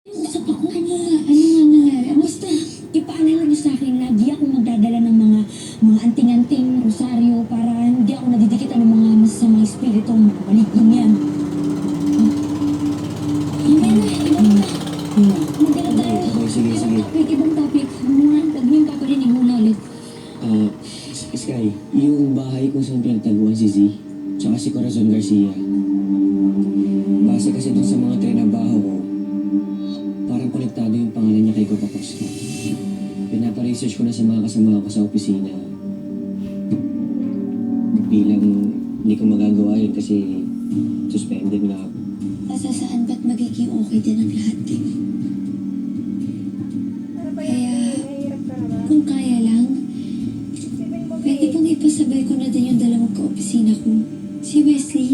Usap ako. Ano nga nangyari? Basta, ipaalala niyo sa akin na di ako magdadala ng mga anting-anting, rosaryo, para hindi ako nadidikitan ng mga masasamang espiritu, mga maligin yan. Hindi na, ibang na. Magdala tayo. Okay, sige. Ibang topic. Huwag niyong paparinig muna ulit. Sky, yung bahay kung saan pinagtaguan si Z, tsaka si Corazon Garcia. Base kasi dun sa mga trinabaho ko, parang konektado yung pangalan niya kay Coco Costco. Pinapa-research ko na sa mga kasama ko sa opisina. Bilang hindi ko magagawa yun kasi suspended na ako. Saan ba't magiging okay din ang lahat din? Kaya, kung kaya lang, pwede bang ipasabay ko na din yung dalawang ka-opisina ko. Si Wesley,